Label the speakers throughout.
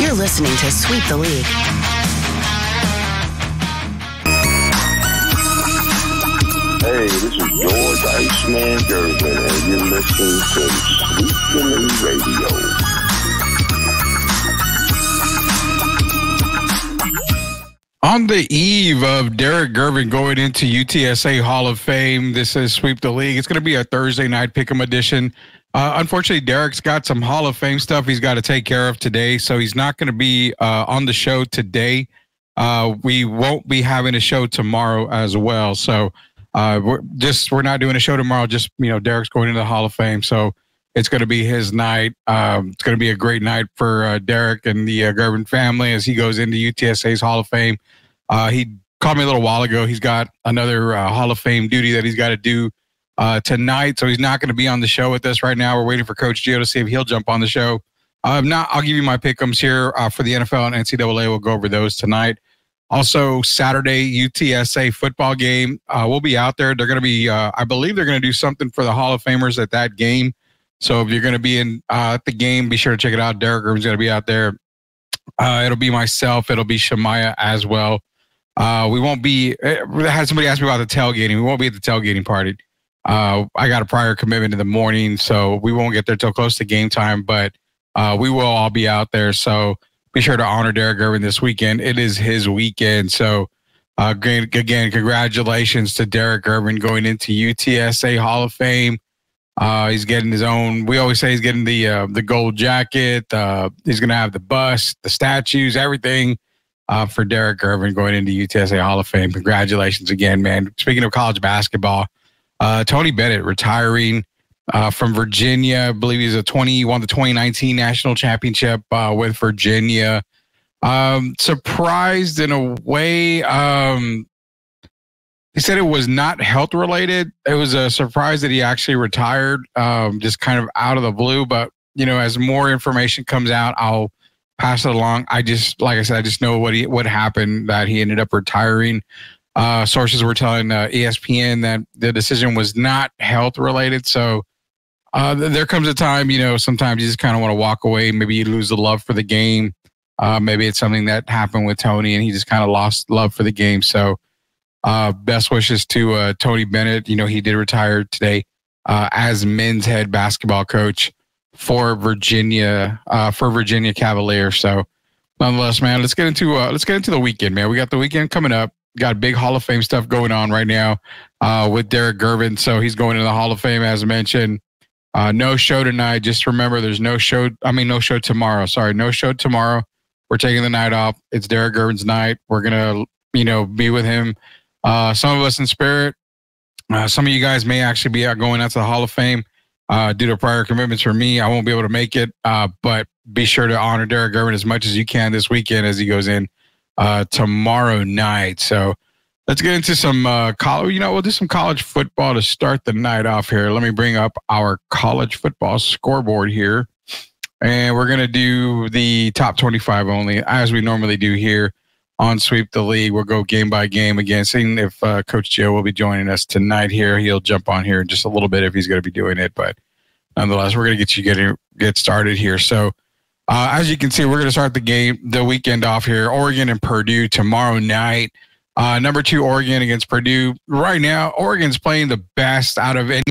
Speaker 1: You're listening to Sweep the League.
Speaker 2: Hey, this is George Iceman Gervin, and you're listening to Sweep the League Radio.
Speaker 3: On the eve of Derrick Gervin going into UTSA Hall of Fame, this is Sweep the League. It's going to be a Thursday night pick'em edition. Unfortunately, Derrick's got some Hall of Fame stuff he's got to take care of today, so he's not going to be on the show today. We won't be having a show tomorrow as well. So we're not doing a show tomorrow. Just, Derrick's going into the Hall of Fame, so it's going to be his night. It's going to be a great night for Derrick and the Gervin family as he goes into UTSA's Hall of Fame. He called me a little while ago. He's got another Hall of Fame duty that he's got to do tonight, so he's not going to be on the show with us right now. We're waiting for Coach Gio to see if he'll jump on the show. Not, I'll give you my pick'ems here for the NFL and NCAA. We'll go over those tonight. Also, Saturday, UTSA football game. We'll be out there. They're going to be, I believe they're going to do something for the Hall of Famers at that game. So if you're going to be in at the game, be sure to check it out. Derrick Gervin's going to be out there. It'll be myself. It'll be Shemaya as well. We won't be, had somebody ask me about the tailgating. We won't be at the tailgating party. I got a prior commitment in the morning, so we won't get there till close to game time, but we will all be out there. So be sure to honor Derrick Gervin this weekend. It is his weekend. So again, congratulations to Derrick Gervin going into UTSA Hall of Fame. He's getting his own, we always say he's getting the gold jacket. He's going to have the bust, the statues, everything for Derrick Gervin going into UTSA Hall of Fame. Congratulations again, man. Speaking of college basketball, Tony Bennett retiring from Virginia. I believe he's won the 2019 national championship with Virginia. Surprised in a way. He said it was not health related. It was a surprise that he actually retired, just kind of out of the blue. But, as more information comes out, I'll pass it along. Like I said, I just know what happened, that he ended up retiring. Sources were telling ESPN that the decision was not health related. So there comes a time, sometimes you just kind of want to walk away. Maybe you lose the love for the game. Maybe it's something that happened with Tony and he just kind of lost love for the game. So best wishes to Tony Bennett. He did retire today as men's head basketball coach for Virginia Cavaliers. So nonetheless, man, let's get into the weekend, man. We got the weekend coming up. Got big Hall of Fame stuff going on right now with Derrick Gervin. So he's going to the Hall of Fame, as mentioned. No show tonight. Just remember, there's no show tomorrow. Sorry, no show tomorrow. We're taking the night off. It's Derrick Gervin's night. We're going to, be with him. Some of us in spirit. Some of you guys may actually be going out to the Hall of Fame due to prior commitments for me. I won't be able to make it, but be sure to honor Derrick Gervin as much as you can this weekend as he goes in tomorrow night. So let's get into some college. We'll do some college football to start the night off here. Let me bring up our college football scoreboard here. And we're going to do the top 25 only, as we normally do here on Sweep the League. We'll go game by game again, seeing if Coach Joe will be joining us tonight here. He'll jump on here in just a little bit if he's going to be doing it. But nonetheless, we're going to get started here. So as you can see, we're going to start the weekend off here. Oregon and Purdue tomorrow night. Number 2, Oregon against Purdue. Right now, Oregon's playing the best out of any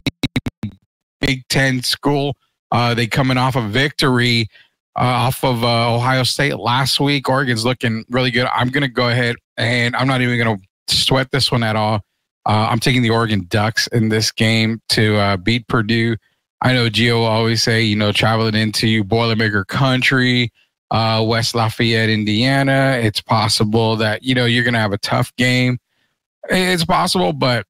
Speaker 3: Big Ten school. They coming off a victory off of Ohio State last week. Oregon's looking really good. I'm going to go ahead and I'm not even going to sweat this one at all. I'm taking the Oregon Ducks in this game to beat Purdue. I know Gio will always say, traveling into Boilermaker country, West Lafayette, Indiana, it's possible that, you're going to have a tough game. It's possible, but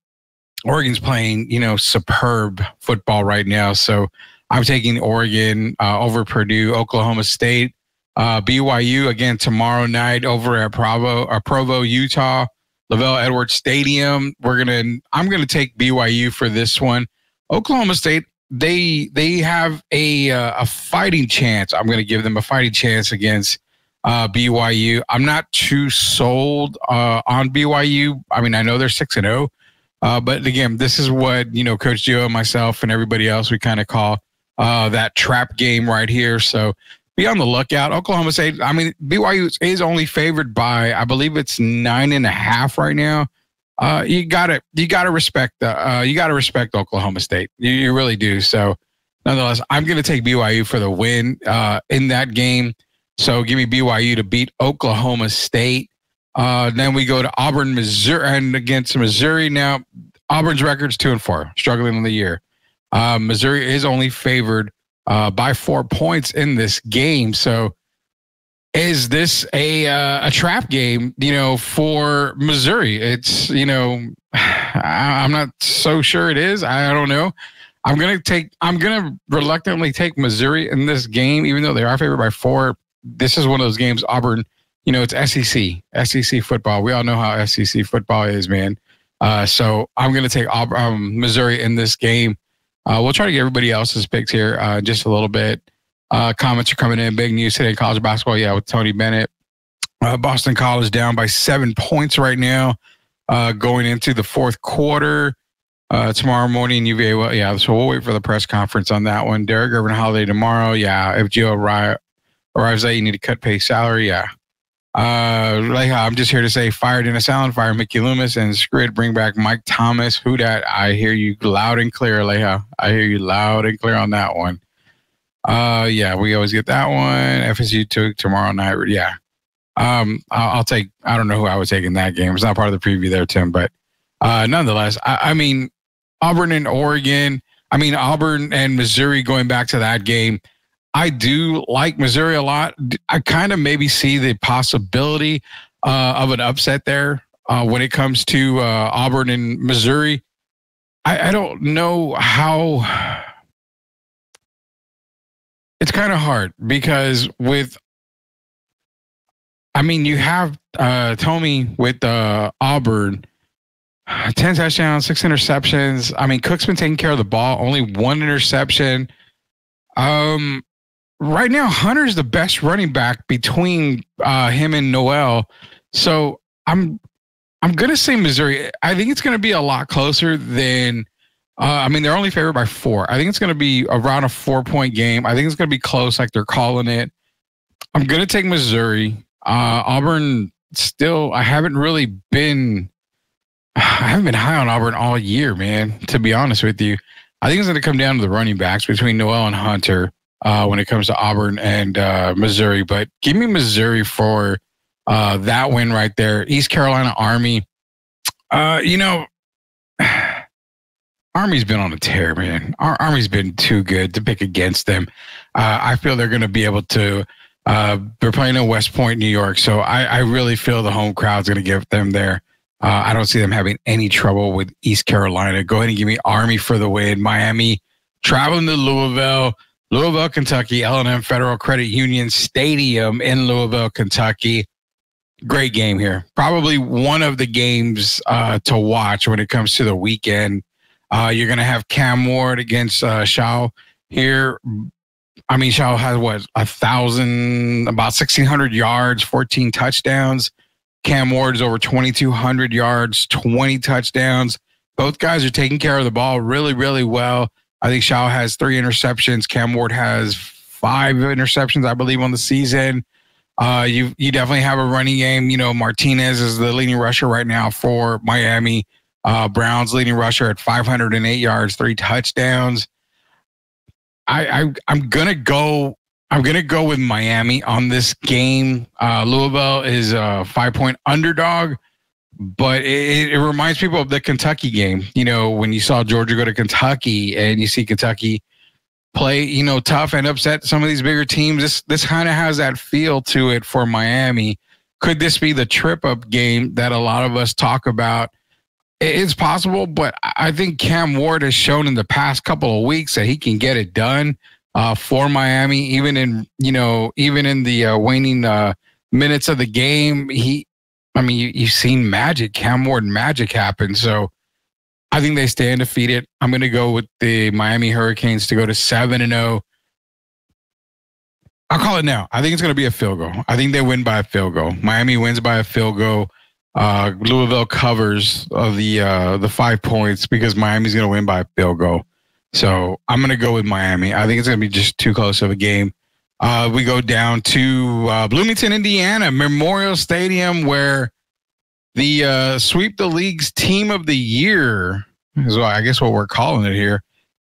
Speaker 3: Oregon's playing, superb football right now. So I'm taking Oregon over Purdue. Oklahoma State, BYU again tomorrow night over at Provo, Utah, Lavelle Edwards Stadium. I'm gonna take BYU for this one. Oklahoma State, they have a fighting chance. I'm gonna give them a fighting chance against BYU. I'm not too sold on BYU. I mean, I know they're 6-0, but again, this is what Coach Gio, myself, and everybody else we kind of call that trap game right here. So be on the lookout. Oklahoma State, I mean, BYU is only favored by, I believe it's 9.5 right now. You gotta respect Oklahoma State. You really do. So nonetheless, I'm going to take BYU for the win in that game. So give me BYU to beat Oklahoma State. Then we go to Auburn, Missouri, and against Missouri. Now, Auburn's record's 2-4, struggling in the year. Missouri is only favored by 4 points in this game. So is this a trap game, for Missouri? It's, I'm not so sure it is. I don't know. I'm going to reluctantly take Missouri in this game, even though they are favored by 4. This is one of those games, Auburn, it's SEC football. We all know how SEC football is, man. So I'm going to take Missouri in this game. We'll try to get everybody else's picks here just a little bit. Comments are coming in. Big news today in college basketball. Yeah, with Tony Bennett. Boston College down by 7 points right now going into the fourth quarter. Tomorrow morning, UVA. Well, yeah, so we'll wait for the press conference on that one. Derrick Gervin holiday tomorrow. Yeah, if Gio arrives late, you need to cut pay salary. Yeah. I'm just here to say, fired in a sound, fire Mickey Loomis, and screw it, bring back Mike Thomas. Who dat? I hear you loud and clear, Leha. I hear you loud and clear on that one. Yeah, we always get that one. FSU took tomorrow night. Yeah. I'll take, I don't know who I would take in that game. It's not part of the preview there, Tim, but nonetheless, I mean, Auburn and Missouri, going back to that game, I do like Missouri a lot. I kind of maybe see the possibility of an upset there when it comes to Auburn and Missouri. I don't know how. It's kind of hard because you have Tomey with Auburn, 10 touchdowns, 6 interceptions. I mean, Cook's been taking care of the ball, only 1 interception. Right now, Hunter's the best running back between him and Noel. So I'm going to say Missouri. I think it's going to be a lot closer than they're only favored by 4. I think it's going to be around a 4-point game. I think it's going to be close like they're calling it. I'm going to take Missouri. Auburn still, I haven't been high on Auburn all year, man, to be honest with you. I think it's going to come down to the running backs between Noel and Hunter. When it comes to Auburn and Missouri, but give me Missouri for that win right there. East Carolina Army, Army's been on a tear, man. Army's been too good to pick against them. I feel they're going to be able to. They're playing in West Point, New York, so I really feel the home crowd's going to give them there. I don't see them having any trouble with East Carolina. Go ahead and give me Army for the win. Miami traveling to Louisville, Kentucky, L&M Federal Credit Union Stadium in Louisville, Kentucky. Great game here. Probably one of the games to watch when it comes to the weekend. You're going to have Cam Ward against Shaw here. I mean, Shaw has about 1,600 yards, 14 touchdowns. Cam Ward is over 2,200 yards, 20 touchdowns. Both guys are taking care of the ball really, really well. I think Shaw has 3 interceptions. Cam Ward has 5 interceptions, I believe, on the season. You definitely have a running game. Martinez is the leading rusher right now for Miami. Brown's leading rusher at 508 yards, 3 touchdowns. I'm gonna go with Miami on this game. Louisville is a 5-point underdog. But it reminds people of the Kentucky game, when you saw Georgia go to Kentucky and you see Kentucky play, tough and upset some of these bigger teams. This kind of has that feel to it for Miami. Could this be the trip-up game that a lot of us talk about? It's possible, but I think Cam Ward has shown in the past couple of weeks that he can get it done for Miami, even in the waning minutes of the game. You've seen magic, Cam Ward magic happen. So I think they stay undefeated. I'm going to go with the Miami Hurricanes to go to 7-0. I'll call it now. I think it's going to be a field goal. I think they win by a field goal. Miami wins by a field goal. Louisville covers the 5 points because Miami's going to win by a field goal. So I'm going to go with Miami. I think it's going to be just too close of a game. We go down to Bloomington, Indiana, Memorial Stadium, where the Sweep the League's Team of the Year is I guess what we're calling it here.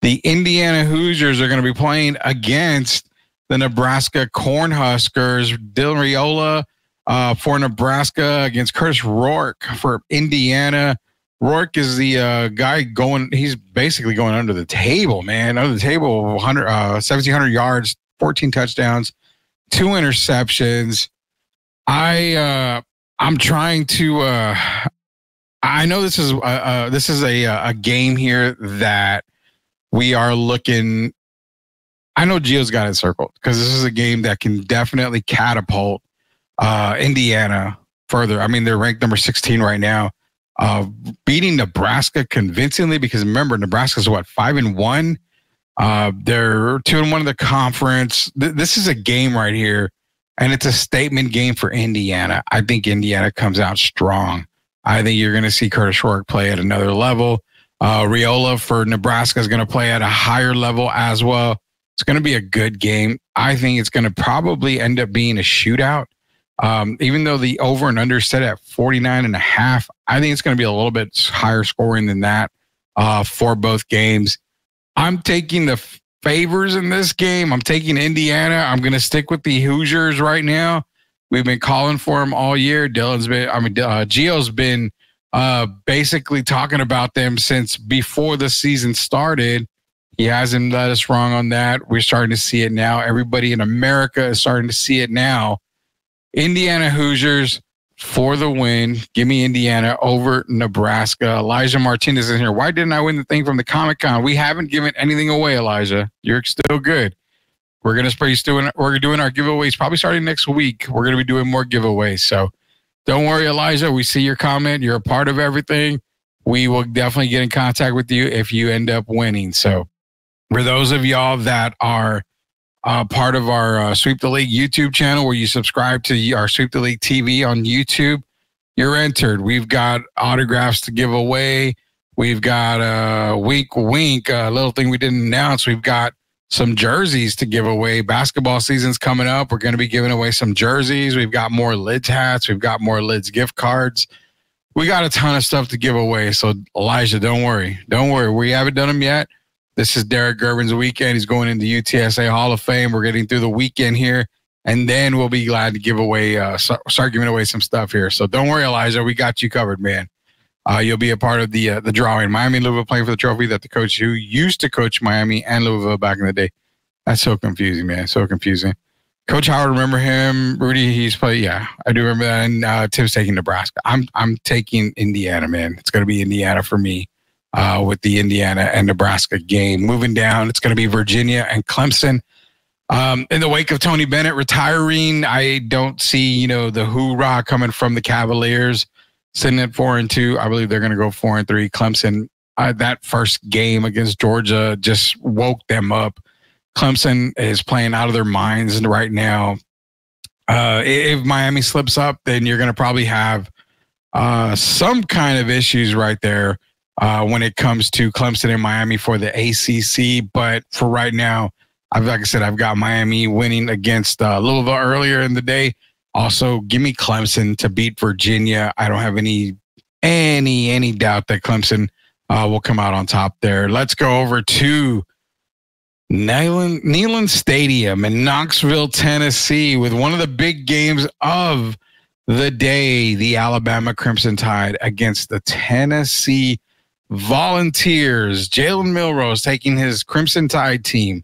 Speaker 3: The Indiana Hoosiers are going to be playing against the Nebraska Cornhuskers. Dylan Raiola for Nebraska against Curtis Rourke for Indiana. Rourke is the guy going. He's basically going under the table, man. Under the table, 1,700 yards, 14 touchdowns, 2 interceptions. I'm trying to. I know this is a game here that we are looking. I know Gio's got it circled because this is a game that can definitely catapult Indiana further. I mean, they're ranked number 16 right now. Beating Nebraska convincingly, because remember, Nebraska's 5-1. They're 2-1 in the conference. This is a game right here, and it's a statement game for Indiana. I think Indiana comes out strong. I think you're going to see Curtis Rourke play at another level. Raiola for Nebraska is going to play at a higher level as well. It's going to be a good game. I think it's going to probably end up being a shootout. Even though the over and under set at 49.5, I think it's going to be a little bit higher scoring than that for both games. I'm taking the favors in this game. I'm taking Indiana. I'm going to stick with the Hoosiers right now. We've been calling for them all year. Gio's been basically talking about them since before the season started. He hasn't let us wrong on that. We're starting to see it now. Everybody in America is starting to see it now. Indiana Hoosiers for the win. Give me Indiana over Nebraska. Elijah Martinez is here. Why didn't I win the thing from the Comic-Con? We haven't given anything away, Elijah. You're still good. We're doing our giveaways probably starting next week. We're going to be doing more giveaways. So don't worry, Elijah. We see your comment. You're a part of everything. We will definitely get in contact with you if you end up winning. So for those of y'all that are part of our Sweep the League YouTube channel, where you subscribe to our Sweep the League TV on YouTube, you're entered. We've got autographs to give away. We've got wink, a little thing we didn't announce. We've got some jerseys to give away. Basketball season's coming up. We're going to be giving away some jerseys. We've got more Lids hats. We've got more Lids gift cards. We got a ton of stuff to give away. So Elijah, don't worry. We haven't done them yet. This is Derrick Gervin's weekend. He's going into UTSA Hall of Fame. We're getting through the weekend here, and then we'll be glad to give away, start giving away some stuff here. So don't worry, Elijah. We got you covered, man. You'll be a part of the drawing. Miami and Louisville playing for the trophy that the coach who used to coach Miami and Louisville back in the day. That's so confusing, man. So confusing. Coach Howard, remember him? Rudy, he's played. Yeah, I do remember that. And Tim's taking Nebraska. I'm taking Indiana, man. It's going to be Indiana for me. With the Indiana and Nebraska game. Moving down, it's going to be Virginia and Clemson. In the wake of Tony Bennett retiring, I don't see, the hoorah coming from the Cavaliers. Sitting at 4-2, I believe they're going to go 4-3. Clemson, that first game against Georgia just woke them up. Clemson is playing out of their minds right now. If Miami slips up, then you're going to probably have some kind of issues right there. When it comes to Clemson and Miami for the ACC. But for right now, like I said, I've got Miami winning against Louisville earlier in the day. Also, give me Clemson to beat Virginia. I don't have any doubt that Clemson will come out on top there. Let's go over to Neyland Stadium in Knoxville, Tennessee, with one of the big games of the day, the Alabama Crimson Tide against the Tennessee Volunteers. Jalen Milrose taking his Crimson Tide team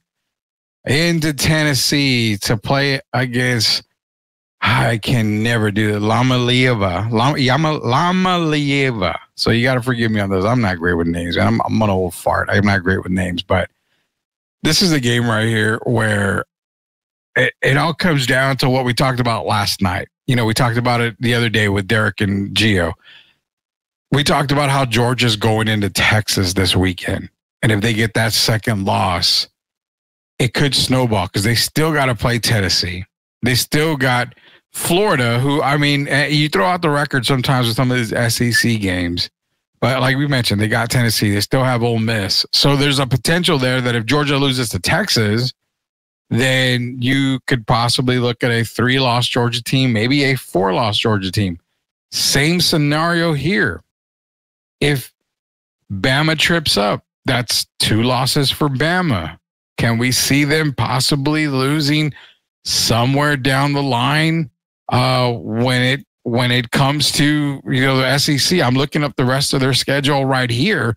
Speaker 3: into Tennessee to play against, I can never do it, Lamalieva. So you got to forgive me on those. I'm not great with names. I'm an old fart. I'm not great with names, but this is a game right here where it all comes down to what we talked about last night. We talked about it the other day with Derrick and Gio. We talked about how Georgia's going into Texas this weekend. And if they get that second loss, it could snowball because they still got to play Tennessee. They still got Florida, who, you throw out the record sometimes with some of these SEC games. But like we mentioned, they got Tennessee. They still have Ole Miss. So there's a potential there that if Georgia loses to Texas, then you could possibly look at a 3-loss Georgia team, maybe a 4-loss Georgia team. Same scenario here. If Bama trips up, that's 2 losses for Bama. Can we see them possibly losing somewhere down the line when it comes to the SEC? I'm looking up the rest of their schedule right here.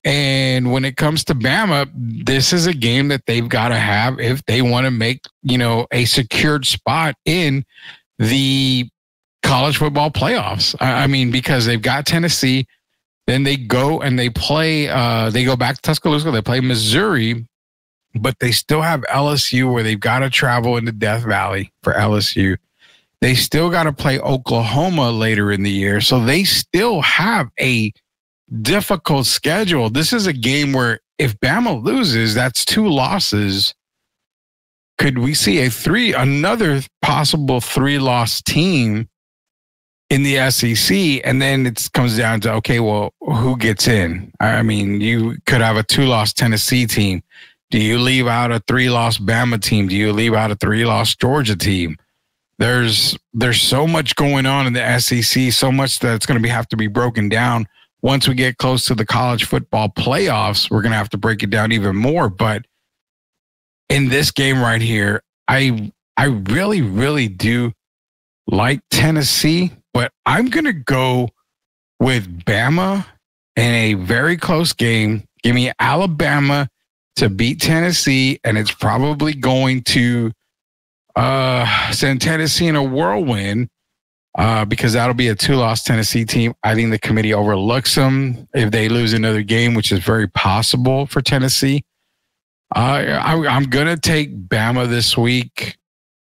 Speaker 3: And when it comes to Bama, this is a game that they've got to have if they want to make, a secured spot in the college football playoffs. I mean, because they've got Tennessee, then they go and they play, they go back to Tuscaloosa, they play Missouri, but they still have LSU where they've got to travel into Death Valley for LSU. They still got to play Oklahoma later in the year. So they still have a difficult schedule. This is a game where if Bama loses, that's 2 losses. Could we see another possible 3-loss team in the SEC? And then it comes down to, okay, well, who gets in? I mean, you could have a 2-loss Tennessee team. Do you leave out a 3-loss Bama team? Do you leave out a 3-loss Georgia team? There's so much going on in the SEC, so much that's going to have to be broken down. Once we get close to the college football playoffs, we're going to have to break it down even more. But in this game right here, I really, really do like Tennessee, but I'm going to go with Bama in a very close game. Give me Alabama to beat Tennessee, and it's probably going to send Tennessee in a whirlwind. Because that'll be a 2-loss Tennessee team. I think the committee overlooks them if they lose another game, which is very possible for Tennessee. I'm going to take Bama this week.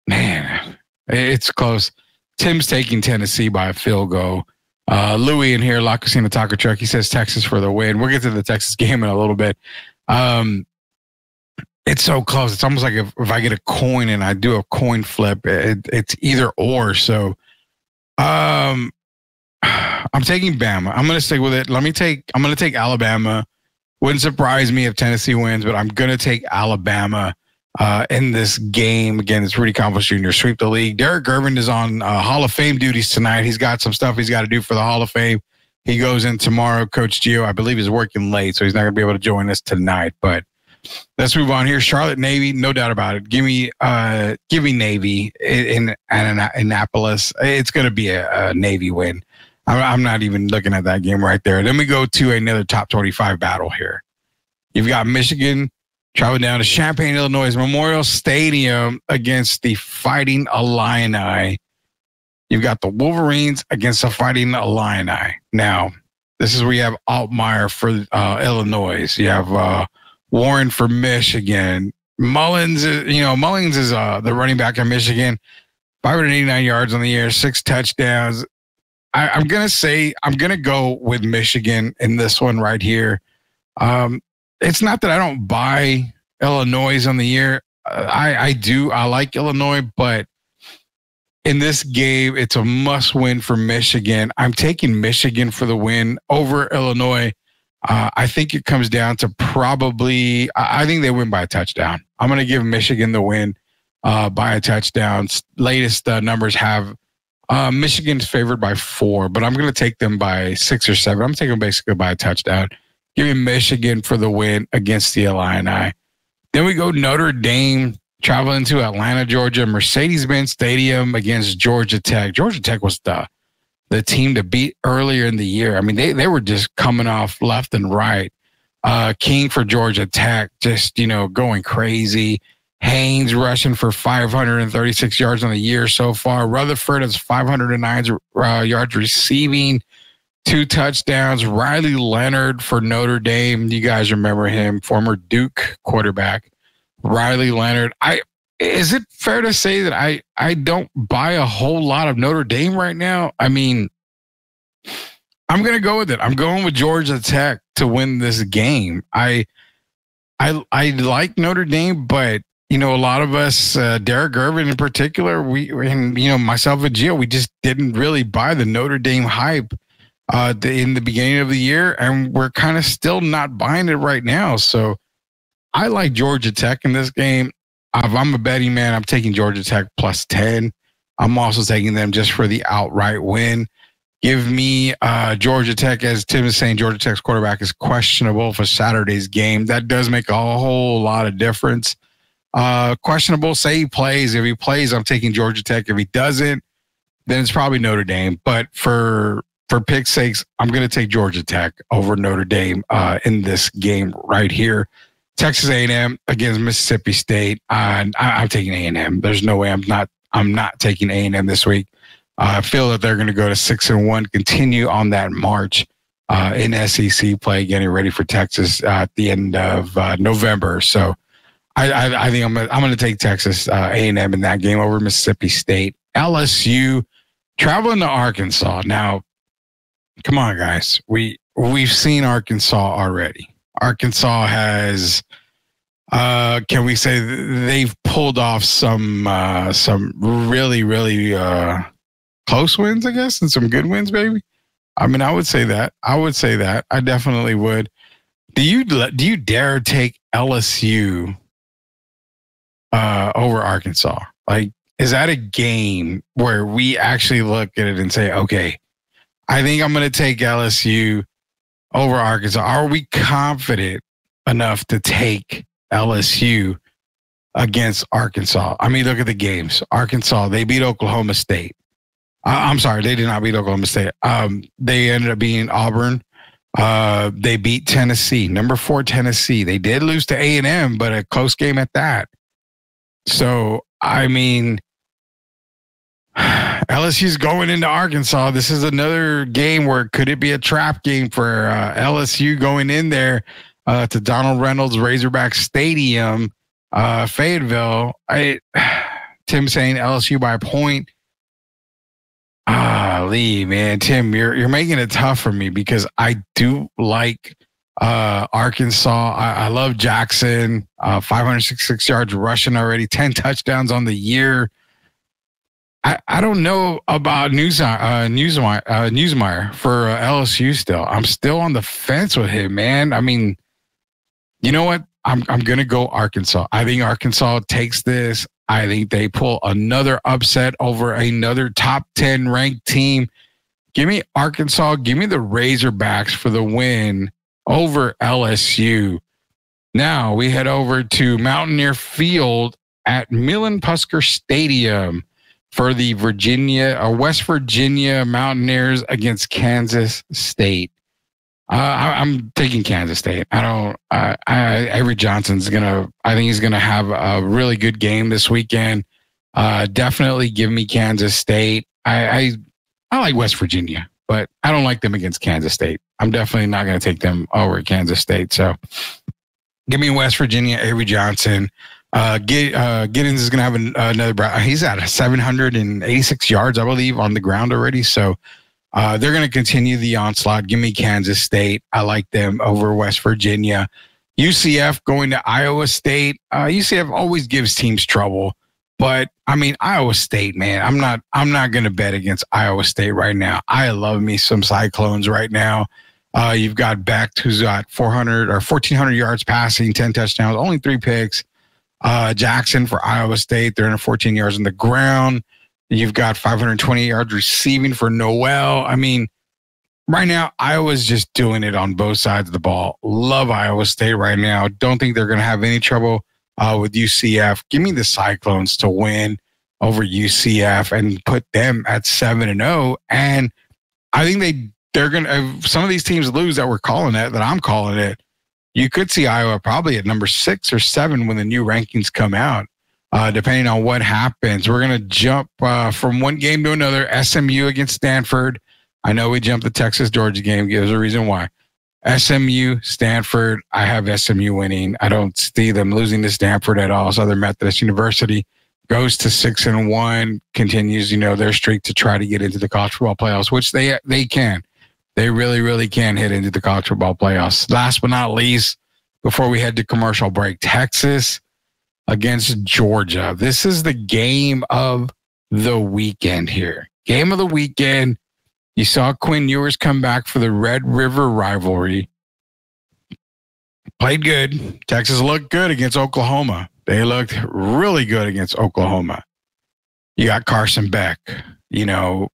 Speaker 3: Man, it's close. Tim's taking Tennessee by a field goal. Louis in here, La Cocina Taco Truck, he says Texas for the win. We'll get to the Texas game in a little bit. It's so close. It's almost like if I get a coin and I do a coin flip, it's either or. So, I'm taking Bama. I'm going to stick with it. I'm going to take Alabama. Wouldn't surprise me if Tennessee wins, but I'm going to take Alabama in this game. Again, it's Rudy Campos Jr. Sweep the league. Derrick Gervin is on Hall of Fame duties tonight. He's got some stuff he's got to do for the Hall of Fame. He goes in tomorrow. Coach Gio, I believe, is working late, so he's not going to be able to join us tonight. But let's move on here. Charlotte Navy, no doubt about it. Give me Navy in Annapolis. It's going to be a Navy win. I'm not even looking at that game right there. Then we go to another top 25 battle here. You've got Michigan traveling down to Champaign, Illinois Memorial Stadium against the Fighting Illini. You've got the Wolverines against the Fighting Illini. Now, this is where you have Altmaier for Illinois. You have Warren for Michigan. Mullins is the running back of Michigan. 589 yards on the year, 6 touchdowns. I'm going to go with Michigan in this one right here. It's not that I don't buy Illinois on the year. I do. I like Illinois, but in this game, it's a must win for Michigan. I'm taking Michigan for the win over Illinois. I think it comes down to I think they win by a touchdown. I'm going to give Michigan the win by a touchdown. Latest numbers have Michigan's favored by 4, but I'm going to take them by 6 or 7. I'm taking them basically by a touchdown. Give me Michigan for the win against the Illini. Then we go Notre Dame traveling to Atlanta, Georgia, Mercedes-Benz Stadium against Georgia Tech. Georgia Tech was the team to beat earlier in the year. I mean, they were just coming off left and right. King for Georgia Tech, just, going crazy. Haynes rushing for 536 yards on the year so far. Rutherford has 509 yards receiving, 2 touchdowns. Riley Leonard for Notre Dame. You guys remember him, former Duke quarterback. Riley Leonard. Is it fair to say that I don't buy a whole lot of Notre Dame right now? I mean, I'm going to go with it. I'm going with Georgia Tech to win this game. I like Notre Dame, but a lot of us, Derrick Gervin in particular, myself and Gio, we just didn't really buy the Notre Dame hype in the beginning of the year, and we're kind of still not buying it right now. So I like Georgia Tech in this game. if I'm a betting man, I'm taking Georgia Tech plus 10. I'm also taking them just for the outright win. Give me Georgia Tech, as Tim is saying, Georgia Tech's quarterback is questionable for Saturday's game. That does make a whole lot of difference. Questionable, say he plays. If he plays, I'm taking Georgia Tech. If he doesn't, then it's probably Notre Dame. But for pick's sakes, I'm going to take Georgia Tech over Notre Dame in this game right here. Texas A&M against Mississippi State. I'm taking A&M. There's no way I'm not taking A&M this week. I feel that they're going to go to 6-1, continue on that march in SEC play, getting ready for Texas at the end of November. So I think I'm going to take Texas A&M in that game over Mississippi State. LSU traveling to Arkansas. Now, come on, guys. We've seen Arkansas already. Arkansas has, can we say they've pulled off some really, really close wins, I guess, and some good wins, baby. I mean, I would say that. I definitely would. Do you dare take LSU over Arkansas? Like, is that a game where we actually look at it and say, okay, I think I'm going to take LSU over Arkansas? Are we confident enough to take LSU against Arkansas? I mean, look at the games. Arkansas, they beat Oklahoma State. I'm sorry, they did not beat Oklahoma State. They ended up beating Auburn. They beat Tennessee, number 4 Tennessee. They did lose to A&M, but a close game at that. So, I mean, LSU's going into Arkansas. This is another game where could it be a trap game for LSU going in there to Donald Reynolds Razorback Stadium, Fayetteville. Tim saying LSU by a point. Lee, man, Tim, you're making it tough for me because I do like Arkansas. I love Jackson. 566 yards rushing already, 10 touchdowns on the year. I don't know about Newsmeyer for LSU still. I'm still on the fence with him, man. I mean, you know what? I'm going to go Arkansas. I think Arkansas takes this. I think they pull another upset over another top 10 ranked team. Give me Arkansas. Give me the Razorbacks for the win over LSU. Now we head over to Mountaineer Field at Millen-Pusker Stadium for the West Virginia Mountaineers against Kansas State. I'm taking Kansas State. Avery Johnson's I think he's gonna have a really good game this weekend. Definitely give me Kansas State. I like West Virginia, but I don't like them against Kansas State. I'm definitely not gonna take them over Kansas State. So give me West Virginia, Avery Johnson. Giddens is gonna have another. He's at 786 yards, I believe, on the ground already. So. They're going to continue the onslaught. Give me Kansas State. I like them over West Virginia. UCF going to Iowa State. UCF always gives teams trouble, but I mean Iowa State, man. I'm not going to bet against Iowa State right now. I love me some Cyclones right now. You've got Beck, who's got 400 or 1,400 yards passing, 10 touchdowns, only 3 picks. Jackson for Iowa State, 314 yards on the ground. You've got 520 yards receiving for Noel. I mean, right now, Iowa's just doing it on both sides of the ball. Love Iowa State right now. Don't think they're going to have any trouble with UCF. Give me the Cyclones to win over UCF and put them at 7-0. And I think they're going to, if some of these teams lose that we're calling it, that I'm calling it, you could see Iowa probably at number 6 or 7 when the new rankings come out. Depending on what happens, we're going to jump from one game to another. SMU against Stanford. I know we jumped the Texas-Georgia game. There's a reason why. SMU, Stanford. I have SMU winning. I don't see them losing to Stanford at all. Southern Methodist University goes to 6-1, continues, their streak to try to get into the college football playoffs, which they can. They really, really can hit into the college football playoffs. Last but not least, before we head to commercial break, Texas against Georgia. This is the game of the weekend here. Game of the weekend. You saw Quinn Ewers come back for the Red River rivalry. Played good. Texas looked good against Oklahoma. They looked really good against Oklahoma. You got Carson Beck. You know,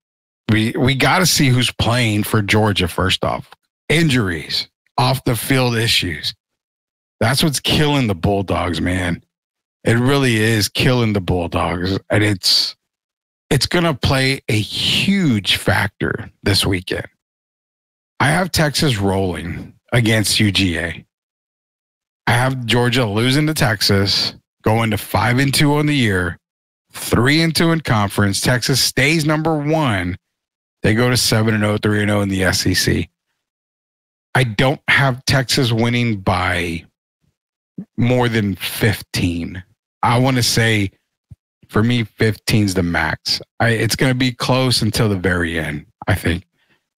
Speaker 3: we got to see who's playing for Georgia first off. Injuries, off the field issues. That's what's killing the Bulldogs, man. It really is killing the Bulldogs. And it's going to play a huge factor this weekend. I have Texas rolling against UGA. I have Georgia losing to Texas, going to 5-2 on the year, 3-2 in conference. Texas stays number 1. They go to 7-0, 3-0 in the SEC. I don't have Texas winning by more than 15. I want to say, for me, 15's the max. It's going to be close until the very end, I think.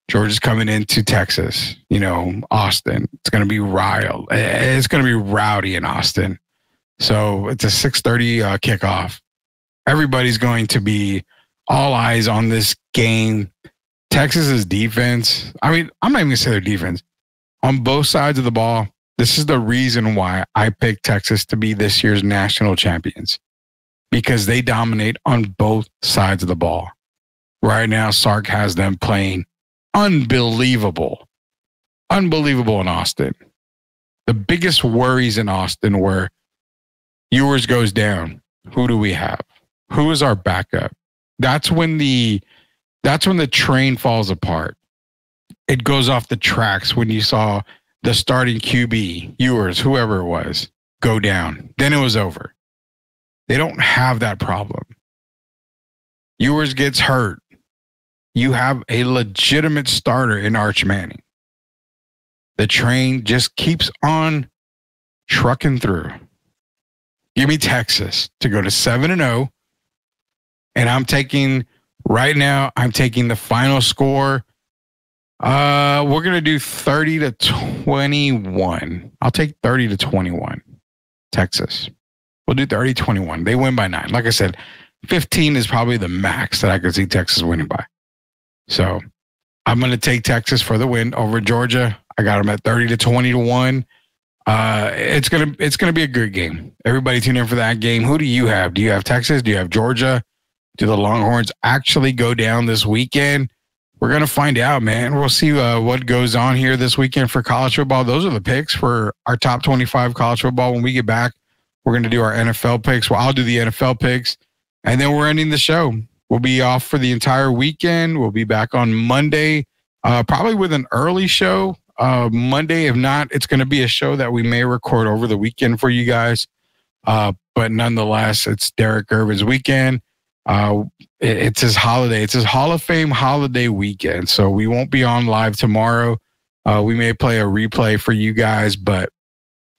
Speaker 3: Georgia's coming into Texas, you know, Austin. It's going to be riled. It's going to be rowdy in Austin. So it's a 6:30 kickoff. Everybody's going to be all eyes on this game. Texas's defense, I mean, I'm not even going to say their defense. On both sides of the ball, this is the reason why I picked Texas to be this year's national champions. Because they dominate on both sides of the ball. Right now, Sark has them playing unbelievable in Austin. The biggest worries in Austin were Ewers goes down. Who do we have? Who is our backup? That's when the train falls apart. It goes off the tracks when you saw the starting QB, Ewers, whoever it was, go down. Then it was over. They don't have that problem. Ewers gets hurt. You have a legitimate starter in Arch Manning. The train just keeps on trucking through. Give me Texas to go to 7-0. And I'm taking the final score. We're going to do 30-21. I'll take 30-21. Texas. We'll do 30-21. They win by 9. Like I said, 15 is probably the max that I could see Texas winning by. So I'm going to take Texas for the win over Georgia. I got them at 30-21. It's gonna be a good game. Everybody tune in for that game. Who do you have? Do you have Texas? Do you have Georgia? Do the Longhorns actually go down this weekend? We're going to find out, man. We'll see what goes on here this weekend for college football. Those are the picks for our top 25 college football. When we get back, we're going to do our NFL picks. Well, I'll do the NFL picks, and then we're ending the show. We'll be off for the entire weekend. We'll be back on Monday, probably with an early show. Monday, if not, it's going to be a show that we may record over the weekend for you guys. But nonetheless, it's Derrick Gervin's weekend. It's his holiday. It's his Hall of Fame holiday weekend. So we won't be on live tomorrow. We may play a replay for you guys, but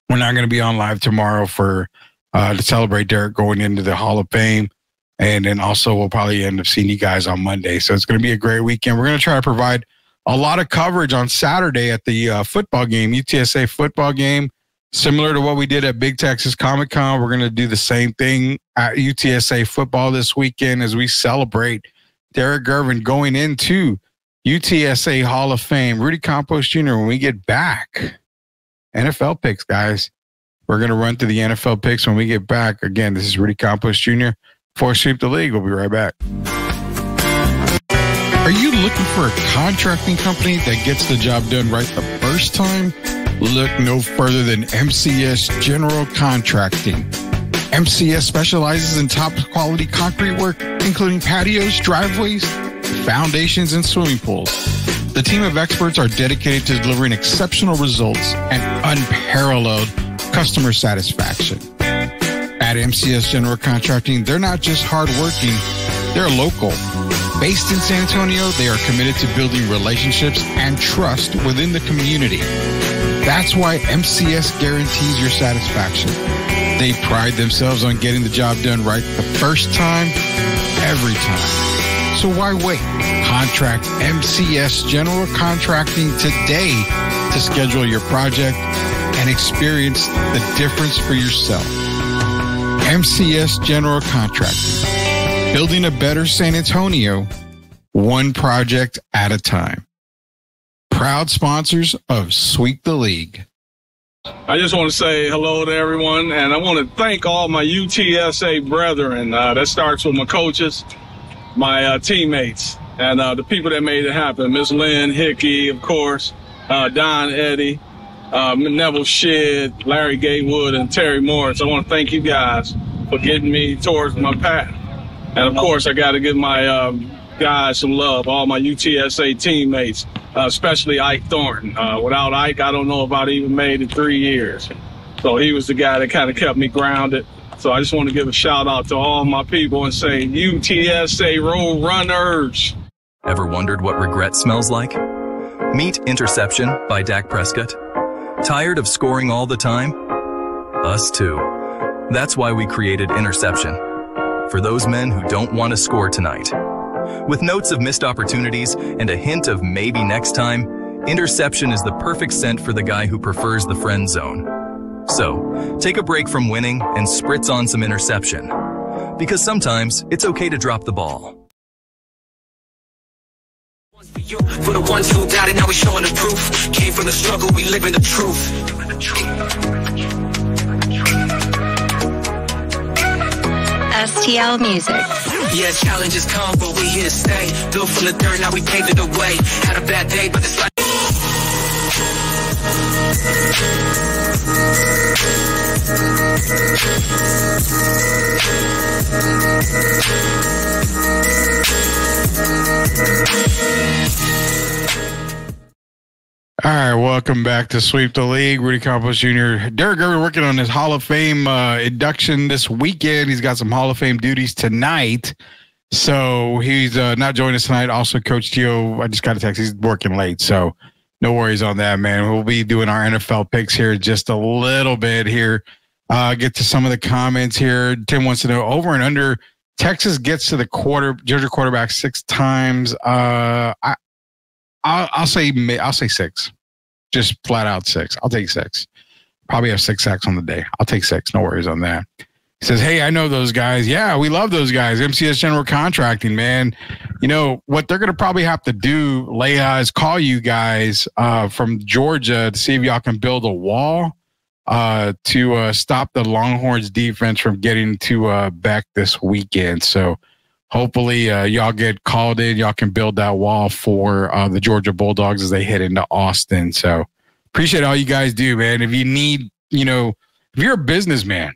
Speaker 3: we're not going to be on live tomorrow to celebrate Derrick going into the Hall of Fame. And then also we'll probably end up seeing you guys on Monday. So it's going to be a great weekend. We're going to try to provide a lot of coverage on Saturday at the football game, UTSA football game. Similar to what we did at Big Texas Comic Con, we're going to do the same thing at UTSA football this weekend as we celebrate Derrick Gervin going into UTSA Hall of Fame. Rudy Campos Jr., when we get back, NFL picks, guys. We're going to run through the NFL picks when we get back. Again, this is Rudy Campos Jr. for Sweep the League. We'll be right back. Are you looking for a contracting company that gets the job done right the first time? Look no further than MCS General Contracting. MCS specializes in top quality concrete work, including patios, driveways, foundations, and swimming pools. The team of experts are dedicated to delivering exceptional results and unparalleled customer satisfaction. At MCS General Contracting, they're not just hardworking, they're local. Based in San Antonio, they are committed to building relationships and trust within the community. That's why MCS guarantees your satisfaction. They pride themselves on getting the job done right the first time, every time. So why wait? Contract MCS General Contracting today to schedule your project and experience the difference for yourself. MCS General Contracting. Building a better San Antonio, one project at a time. Proud sponsors of Sweep the League.
Speaker 1: I just want to say hello to everyone, and I want to thank all my UTSA brethren. That starts with my coaches, my teammates, and the people that made it happen. Miss Lynn Hickey, of course, Don Eddy, Neville Shedd, Larry Gatewood, and Terry Morris. I want to thank you guys for getting me towards my path. And, of course, I got to give my guys some love, all my UTSA teammates, especially Ike Thornton. Without Ike, I don't know if I'd even made it 3 years. So he was the guy that kind of kept me grounded. So I just want to give a shout out to all my people and say UTSA Road Runners.
Speaker 4: Ever wondered what regret smells like? Meet Interception by Dak Prescott. Tired of scoring all the time? Us too. That's why we created Interception. For those men who don't want to score tonight. With notes of missed opportunities and a hint of maybe next time, Interception is the perfect scent for the guy who prefers the friend zone. So, take a break from winning and spritz on some Interception. Because sometimes it's okay to drop the ball.
Speaker 5: For the ones who doubted, now we're showing the proof. Came from the struggle, we live in the truth.
Speaker 6: STL Music.
Speaker 5: Yeah, challenges come, but we here to stay. Built from the dirt, now we paved it away. Had a bad day, but it's like
Speaker 3: All right, welcome back to Sweep the League. Rudy Campos Jr. Derrick Gervin working on his Hall of Fame induction this weekend. He's got some Hall of Fame duties tonight. So he's not joining us tonight. Also, Coach Tio, I just got a text. He's working late. So no worries on that, man. We'll be doing our NFL picks here just a little bit here. Get to some of the comments here. Tim wants to know over and under. Texas gets to the Georgia quarterback 6 times. I'll say 6, just flat out 6. I'll take 6. Probably have 6 sacks on the day. I'll take 6. No worries on that. He says, hey, I know those guys. Yeah, we love those guys. MCS General Contracting, man. You know, what they're going to probably have to do, Leia, is call you guys from Georgia to see if y'all can build a wall to stop the Longhorns defense from getting to Beck this weekend. So hopefully y'all get called in. Y'all can build that wall for the Georgia Bulldogs as they head into Austin. So appreciate all you guys do, man. If you need, if you're a businessman,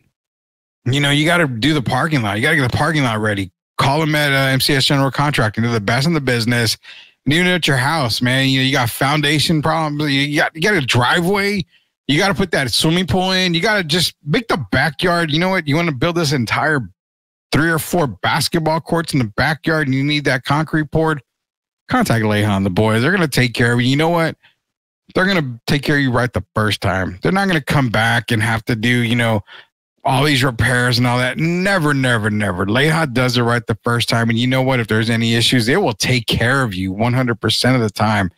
Speaker 3: you got to do the parking lot. You got to get the parking lot ready. Call them at MCS General Contracting. They're the best in the business. And even at your house, man, you got foundation problems. You got a driveway. You got to put that swimming pool in. You got to just make the backyard. You know what? You want to build this entire 3 or 4 basketball courts in the backyard and you need that concrete poured, contact Leha and the boys. They're going to take care of you. You know what? They're going to take care of you right the first time. They're not going to come back and have to do, all these repairs and all that. Never, never, never. Leha does it right the first time. And you know what? If there's any issues, they will take care of you 100% of the time.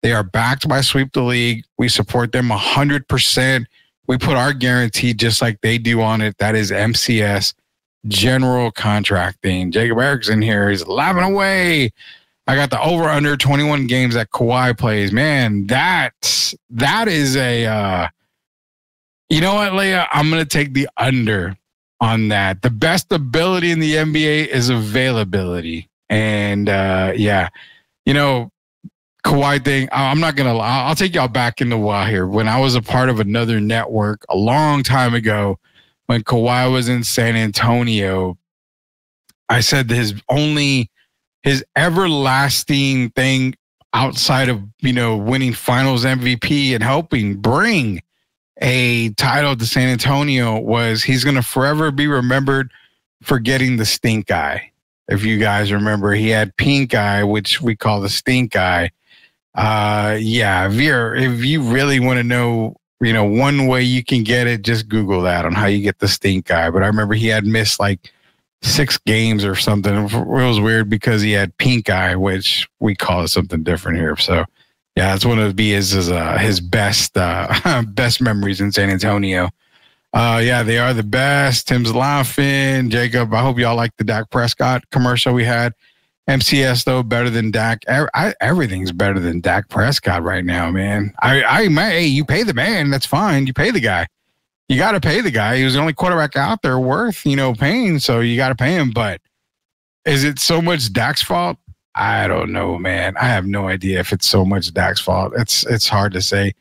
Speaker 3: They are backed by Sweep the League. We support them 100%. We put our guarantee just like they do on it. That is MCS General Contracting. Jacob Erickson here. He's laughing away. I got the over under 21 games that Kawhi plays. Man, that is a you know what, Leia? I'm going to take the under on that. The best ability in the NBA is availability. And Kawhi thing, I'm not going to lie. I'll take y'all back in the while here. When I was a part of another network a long time ago, when Kawhi was in San Antonio, I said his everlasting thing outside of, winning finals MVP and helping bring a title to San Antonio was he's going to forever be remembered for getting the stink eye. If you guys remember, he had pink eye, which we call the stink eye. If you really want to know, one way you can get it, just Google that on how you get the stink eye. But I remember he had missed like 6 games or something. It was weird because he had pink eye, which we call it something different here. So yeah, that's one of his best best memories in San Antonio. They are the best. Tim's laughing. Jacob, I hope y'all like the Dak Prescott commercial we had. MCS, though, better than Dak. Everything's better than Dak Prescott right now, man. Hey, you pay the man. That's fine. You pay the guy. You got to pay the guy. He was the only quarterback out there worth, paying. So you got to pay him. But is it so much Dak's fault? I don't know, man. I have no idea if it's so much Dak's fault. It's hard to say.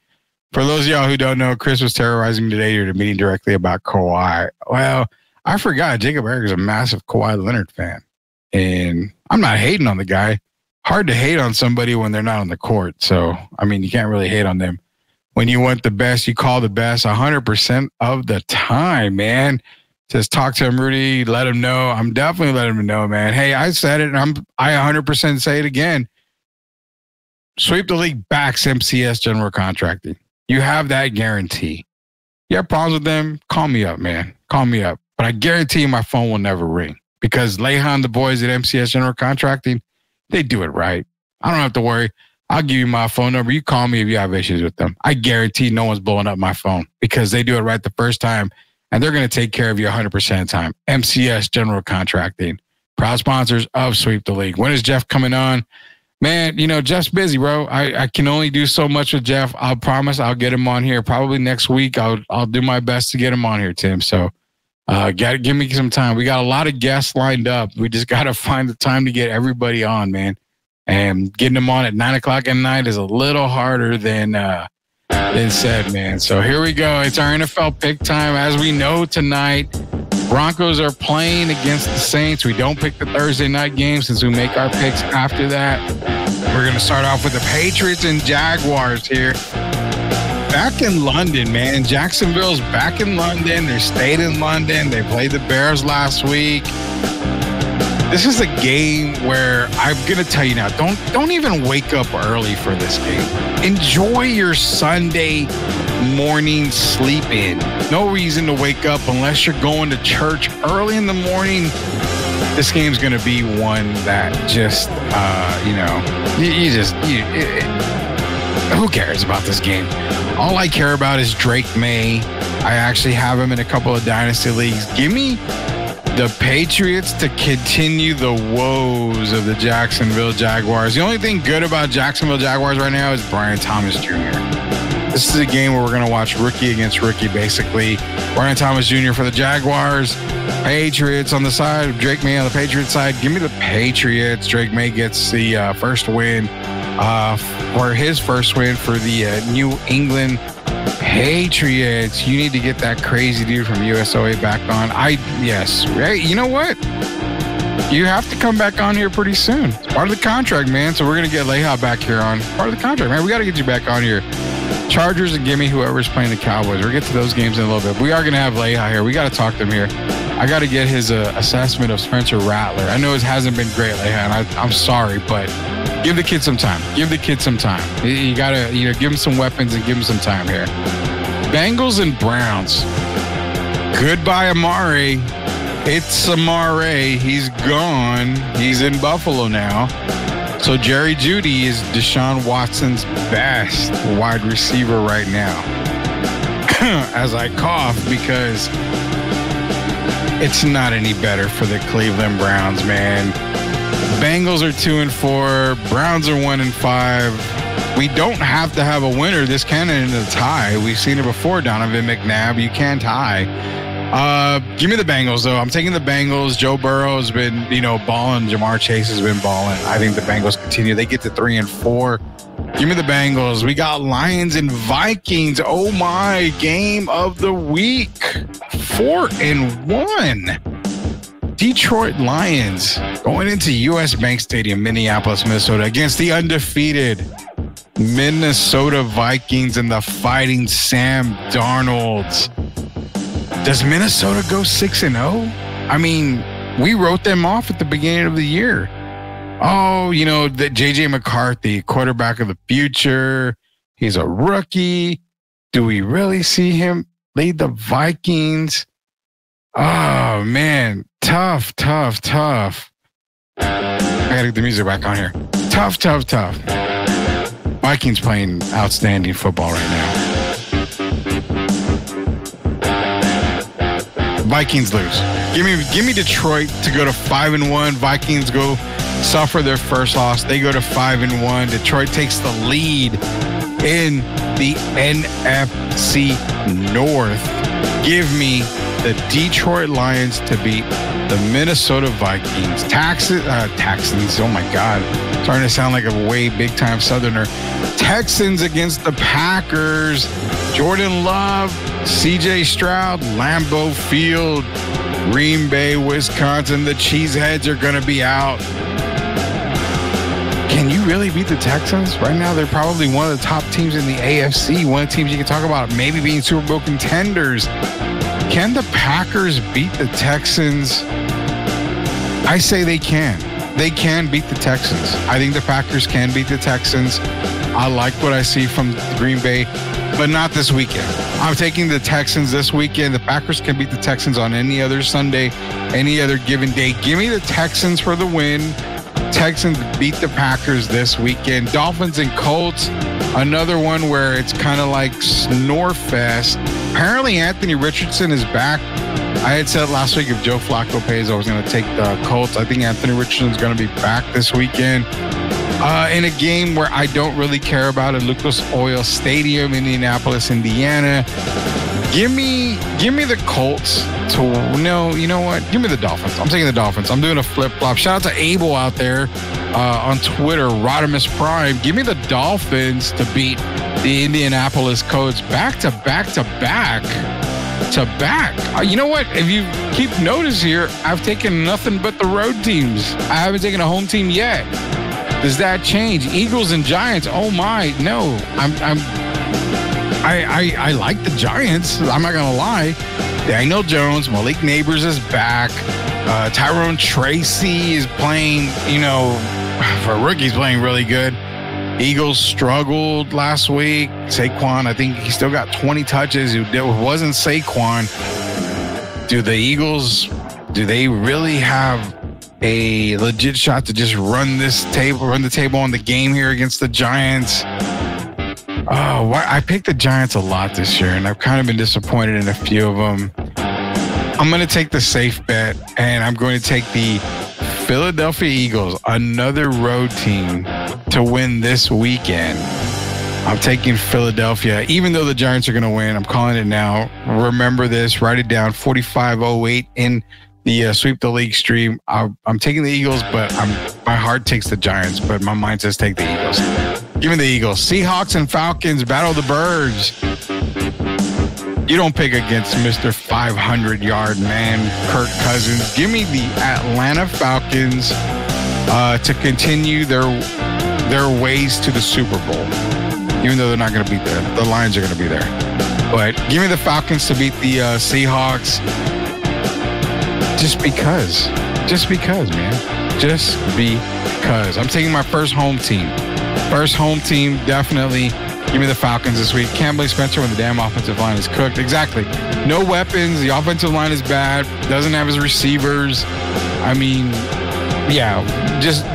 Speaker 3: For those of y'all who don't know, Chris was terrorizing today or meeting directly about Kawhi. Well, I forgot Jacob Eric is a massive Kawhi Leonard fan. And I'm not hating on the guy. Hard to hate on somebody when they're not on the court. So, you can't really hate on them. When you want the best, you call the best 100% of the time, man. Just talk to him, Rudy. Let him know. I'm definitely letting him know, man. Hey, I said it, and I 100% say it again. Sweep the League backs MCS General Contracting. You have that guarantee. You have problems with them? Call me up, man. Call me up. But I guarantee you my phone will never ring because Lehan, the boys at MCS General Contracting, they do it right. I don't have to worry. I'll give you my phone number. You call me if you have issues with them. I guarantee no one's blowing up my phone because they do it right the first time, and they're going to take care of you 100% of the time. MCS General Contracting, proud sponsors of Sweep the League. When is Jeff coming on? Man, Jeff's busy, bro. I can only do so much with Jeff. I'll promise I'll get him on here probably next week. I'll do my best to get him on here, Tim. So give me some time. We got a lot of guests lined up. We just got to find the time to get everybody on, man. And getting them on at 9:00 at night is a little harder than said, man. So here we go. It's our NFL pick time. As we know tonight, Broncos are playing against the Saints. We don't pick the Thursday night game since we make our picks after that. We're going to start off with the Patriots and Jaguars here. Back in London, man. Jacksonville's back in London. They stayed in London. They played the Bears last week. This is a game where I'm going to tell you now, don't even wake up early for this game. Enjoy your Sunday morning sleep in. No reason to wake up unless you're going to church early in the morning. This game's going to be one that just, who cares about this game? All I care about is Drake May. I actually have him in a couple of dynasty leagues. Give me the Patriots to continue the woes of the Jacksonville Jaguars. The only thing good about Jacksonville Jaguars right now is Brian Thomas Jr. This is a game where we're going to watch rookie against rookie, basically. Brian Thomas Jr. for the Jaguars. Patriots on the side. Drake May on the Patriots side. Give me the Patriots. Drake May gets the first win for his first win for the New England Patriots. You need to get that crazy dude from USOA back on. Yes. Right. You know what? You have to come back on here pretty soon. It's part of the contract, man. So we're going to get Leha back here on. Part of the contract, man. We got to get you back on here. Chargers and give me whoever's playing the Cowboys. We'll get to those games in a little bit. We are going to have Leha here. We got to talk to him here. I got to get his assessment of Spencer Rattler. I know it hasn't been great, Leha, and I'm sorry, but give the kid some time. Give the kid some time. You got to give him some weapons and give him some time here. Bengals and Browns. Goodbye, Amari. It's Amari. He's gone. He's in Buffalo now. So Jerry Jeudy is Deshaun Watson's best wide receiver right now. As I cough because it's not any better for the Cleveland Browns, man. Bengals are 2-4. Browns are 1-5. We don't have to have a winner. This can end in a tie. We've seen it before, Donovan McNabb. You can tie. Give me the Bengals, though. I'm taking the Bengals. Joe Burrow has been, balling. Jamar Chase has been balling. I think the Bengals continue. They get to 3-4. Give me the Bengals. We got Lions and Vikings. Oh, my. Game of the week. 4-1. Detroit Lions going into U.S. Bank Stadium, Minneapolis, Minnesota, against the undefeated Minnesota Vikings and the Fighting Sam Darnolds. Does Minnesota go 6-0? I mean, we wrote them off at the beginning of the year. Oh, that J.J. McCarthy, quarterback of the future. He's a rookie. Do we really see him lead the Vikings? Oh, man. Tough. I got to get the music back on here. Tough. Vikings playing outstanding football right now. Vikings lose. Give me Detroit to go to 5-1. Vikings go suffer their first loss. They go to 5-1. Detroit takes the lead in the NFC North. Give me the Detroit Lions to beat the Minnesota Vikings. Texans, oh my God. Starting to sound like a way big-time Southerner. Texans against the Packers. Jordan Love, CJ Stroud, Lambeau Field, Green Bay, Wisconsin. The Cheeseheads are going to be out. Can you really beat the Texans? Right now, they're probably one of the top teams in the AFC. One of the teams you can talk about maybe being Super Bowl contenders. Can the Packers beat the Texans? I say they can. They can beat the Texans. I think the Packers can beat the Texans. I like what I see from Green Bay, but not this weekend. I'm taking the Texans this weekend. The Packers can beat the Texans on any other Sunday, any other given day. Give me the Texans for the win. Texans beat the Packers this weekend. Dolphins and Colts, another one where it's kind of like snore fest. Apparently Anthony Richardson is back. I had said last week if Joe Flacco pays, I was going to take the Colts. I think Anthony Richardson's going to be back this weekend. In a game where I don't really care about it, Lucas Oil Stadium, Indianapolis, Indiana. Give me the Colts to no. You know what? Give me the Dolphins. I'm taking the Dolphins. I'm doing a flip flop. Shout out to Abel out there on Twitter, Rodimus Prime. Give me the Dolphins to beat the Indianapolis Colts back to back to back to back. You know what? If you keep notice here, I've taken nothing but the road teams. I haven't taken a home team yet. Does that change? Eagles and Giants. Oh my, no. I like the Giants. I'm not gonna lie. Daniel Jones, Malik Neighbors is back. Tyrone Tracy is playing. You know, for a rookie, he's playing really good. Eagles struggled last week. Saquon, I think he still got 20 touches. It wasn't Saquon. Do the Eagles? Do they really have a legit shot to just run the table on the game here against the Giants? Oh, I picked the Giants a lot this year, and I've kind of been disappointed in a few of them. I'm going to take the safe bet, and I'm going to take the Philadelphia Eagles, another road team, to win this weekend. I'm taking Philadelphia, even though the Giants are going to win. I'm calling it now. Remember this. Write it down. 45-08 in the Sweep the League stream. I'm taking the Eagles, but my heart takes the Giants, but my mind says take the Eagles. Give me the Eagles. Seahawks and Falcons, battle the birds. You don't pick against Mr. 500-yard man, Kirk Cousins. Give me the Atlanta Falcons to continue their ways to the Super Bowl, even though they're not going to be there. The Lions are going to be there. But give me the Falcons to beat the Seahawks. Just because, man. Just because. I'm taking my first home team. Definitely. Give me the Falcons this week. Can't believe Spencer when the damn offensive line is cooked. Exactly. No weapons. The offensive line is bad. Doesn't have his receivers. I mean, yeah, just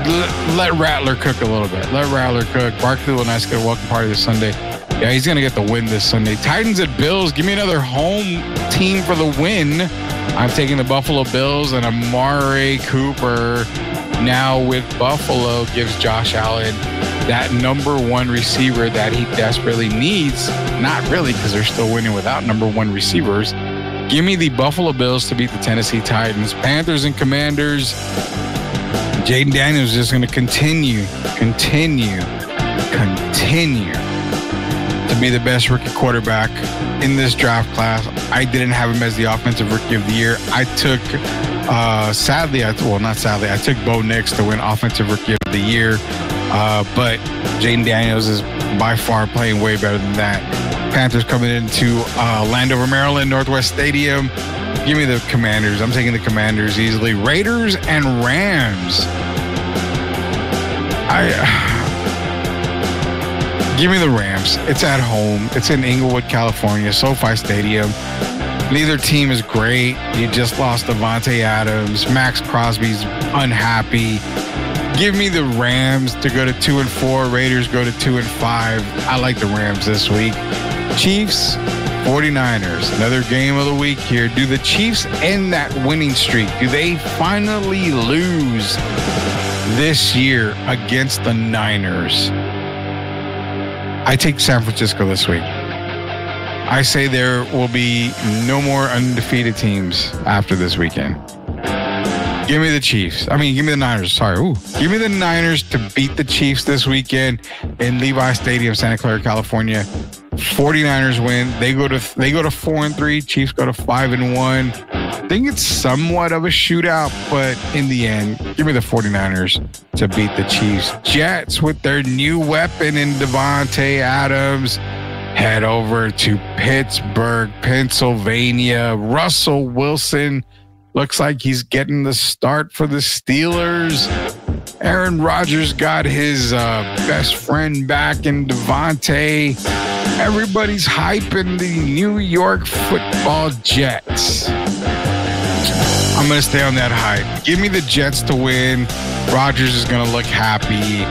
Speaker 3: let Rattler cook a little bit. Let Rattler cook. Barkley will nice get a welcome party this Sunday. Yeah, he's going to get the win this Sunday. Titans at Bills. Give me another home team for the win. I'm taking the Buffalo Bills, and Amari Cooper now with Buffalo gives Josh Allen that number one receiver that he desperately needs. Not really, because they're still winning without number one receivers. Give me the Buffalo Bills to beat the Tennessee Titans. Panthers and Commanders. Jaden Daniels is just going to continue to be the best rookie quarterback in this draft class. I didn't have him as the offensive rookie of the year. I took, I took Bo Nix to win offensive rookie of the year. But Jaden Daniels is by far playing way better than that. Panthers coming into Landover, Maryland, Northwest Stadium. Give me the Commanders. I'm taking the Commanders easily. Raiders and Rams. Give me the Rams. It's at home. It's in Inglewood, California, SoFi Stadium. Neither team is great. You just lost Devontae Adams. Max Crosby's unhappy. Give me the Rams to go to 2-4. Raiders go to 2-5. I like the Rams this week. Chiefs 49ers, another game of the week here. Do the Chiefs end that winning streak? Do they finally lose this year against the Niners? I take San Francisco this week. I say there will be no more undefeated teams after this weekend. Give me the Chiefs. Give me the Niners. Sorry. Give me the Niners to beat the Chiefs this weekend in Levi Stadium, Santa Clara, California. 49ers win. They go to 4-3. Chiefs go to 5-1. I think it's somewhat of a shootout, but in the end, give me the 49ers to beat the Chiefs. Jets with their new weapon in Devontae Adams head over to Pittsburgh, Pennsylvania. Russell Wilson looks like he's getting the start for the Steelers. Aaron Rodgers got his best friend back in Devontae. Everybody's hyping the New York Football Jets. I'm going to stay on that hype. Give me the Jets to win. Rodgers is going to look happy.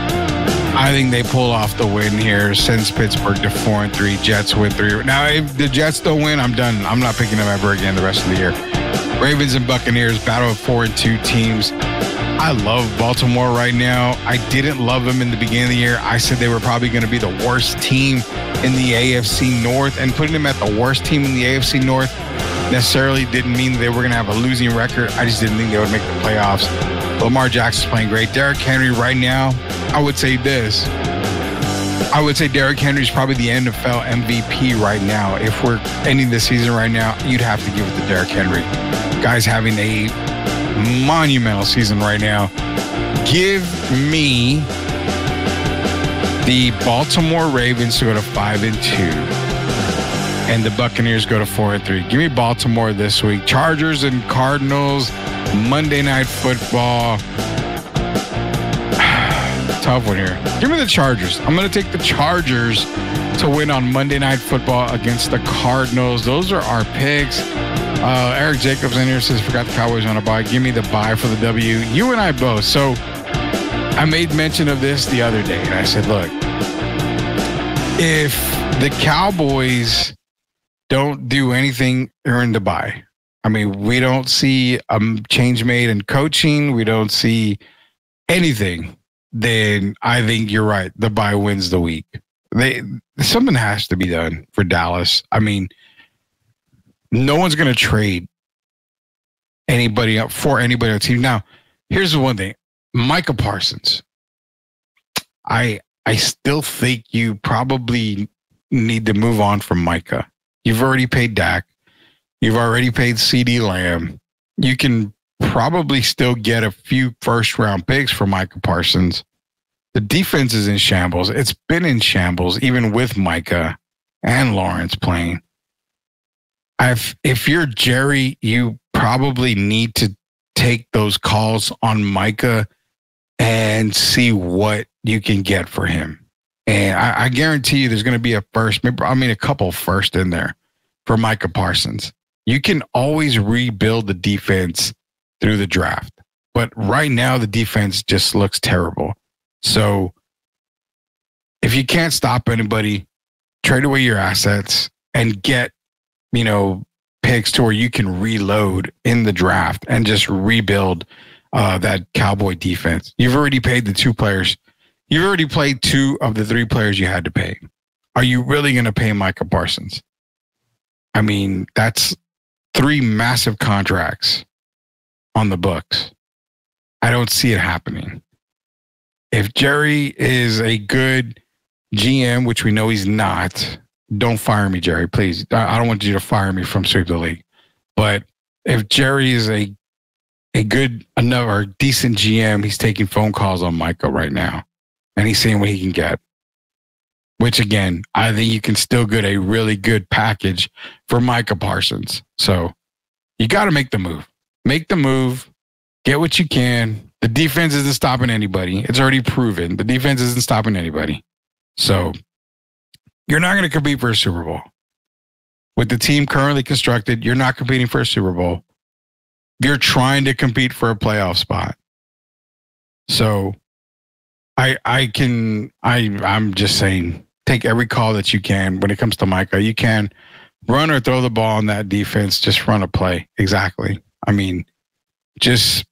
Speaker 3: I think they pull off the win here. Sends Pittsburgh to 4-3. Jets win 3. Now, if the Jets don't win, I'm done. I'm not picking them ever again the rest of the year. Ravens and Buccaneers, battle of 4-2 teams. I love Baltimore right now. I didn't love them in the beginning of the year. I said they were probably going to be the worst team in the AFC North, and putting them at the worst team in the AFC North necessarily didn't mean they were going to have a losing record. I just didn't think they would make the playoffs. Lamar Jackson's playing great. Derrick Henry right now, I would say this. I would say Derrick Henry's probably the NFL MVP right now. If we're ending the season right now, you'd have to give it to Derrick Henry. Guy's having a monumental season right now. Give me the Baltimore Ravens to go to 5-2, and the Buccaneers go to 4-3. Give me Baltimore this week. Chargers and Cardinals, Monday Night Football. Tough one here. Give me the Chargers. I'm going to take the Chargers to win on Monday Night Football against the Cardinals. Those are our picks. Eric Jacobs in here says, forgot the Cowboys on a bye. Give me the bye for the W. You and I both. So I made mention of this the other day, and I said, look, if the Cowboys don't do anything, they're in the bye. We don't see a change made in coaching. We don't see anything. Then I think you're right. The bye wins the week. Something has to be done for Dallas. No one's going to trade anybody up for anybody on the team. Now, here's the one thing. Micah Parsons. I still think you probably need to move on from Micah. You've already paid Dak. You've already paid CeeDee Lamb. You can probably still get a few first-round picks for Micah Parsons. The defense is in shambles. It's been in shambles, even with Micah and Lawrence playing. If you're Jerry, you probably need to take those calls on Micah and see what you can get for him. And I guarantee you there's going to be a couple first in there for Micah Parsons. You can always rebuild the defense through the draft. But right now, the defense just looks terrible. So if you can't stop anybody, trade away your assets and get, picks to where you can reload in the draft and just rebuild that Cowboy defense. You've already paid the 2 players. You've already played 2 of the 3 players you had to pay. Are you really going to pay Micah Parsons? That's 3 massive contracts on the books. I don't see it happening. If Jerry is a good GM, which we know he's not, don't fire me, Jerry, please. I don't want you to fire me from Sweep the League. But if Jerry is a good enough or decent GM, he's taking phone calls on Micah right now. And he's seeing what he can get. Which, again, I think you can still get a really good package for Micah Parsons. So you got to make the move. Make the move. Get what you can. The defense isn't stopping anybody. It's already proven. The defense isn't stopping anybody. So you're not going to compete for a Super Bowl. With the team currently constructed, you're not competing for a Super Bowl. You're trying to compete for a playoff spot. So I'm just saying, take every call that you can when it comes to Micah. You can, run or throw the ball on that defense. Just run a play. Exactly. I mean, just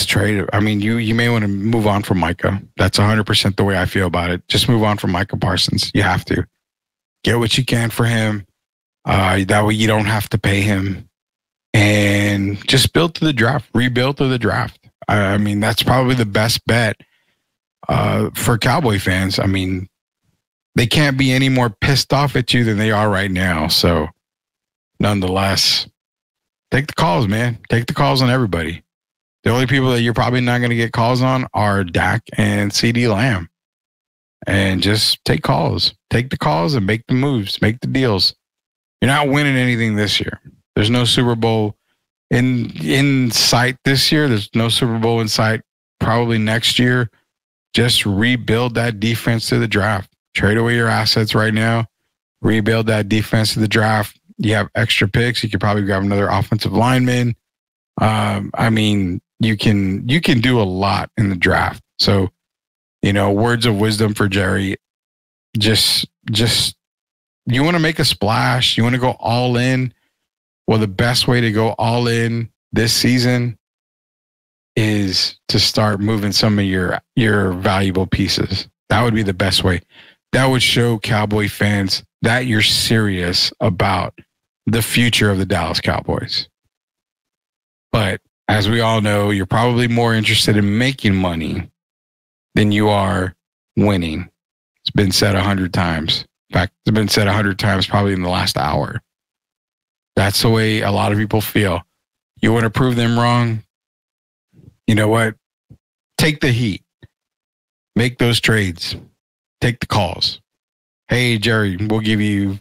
Speaker 3: trade it. I mean, you may want to move on from Micah. That's 100% the way I feel about it. Just move on from Micah Parsons. You have to get what you can for him. That way you don't have to pay him, and just build to the draft, rebuild to the draft. I mean, that's probably the best bet for Cowboy fans. I mean, they can't be any more pissed off at you than they are right now. So nonetheless, take the calls, man. Take the calls on everybody. The only people that you're probably not going to get calls on are Dak and CD Lamb. And just take calls. Take the calls and make the moves. Make the deals. You're not winning anything this year. There's no Super Bowl in sight this year. There's no Super Bowl in sight probably next year. Just rebuild that defense to the draft. Trade away your assets right now. Rebuild that defense to the draft. You have extra picks. You could probably grab another offensive lineman. I mean, you can do a lot in the draft. So, words of wisdom for Jerry. Just you want to make a splash. You want to go all in. Well, the best way to go all in this season is to start moving some of your valuable pieces. That would be the best way. That would show Cowboy fans that you're serious about the future of the Dallas Cowboys. But as we all know, you're probably more interested in making money than you are winning. It's been said 100 times. In fact, it's been said 100 times probably in the last hour. That's the way a lot of people feel. You want to prove them wrong? You know what? Take the heat. Make those trades. Take the calls. Hey, Jerry, we'll give you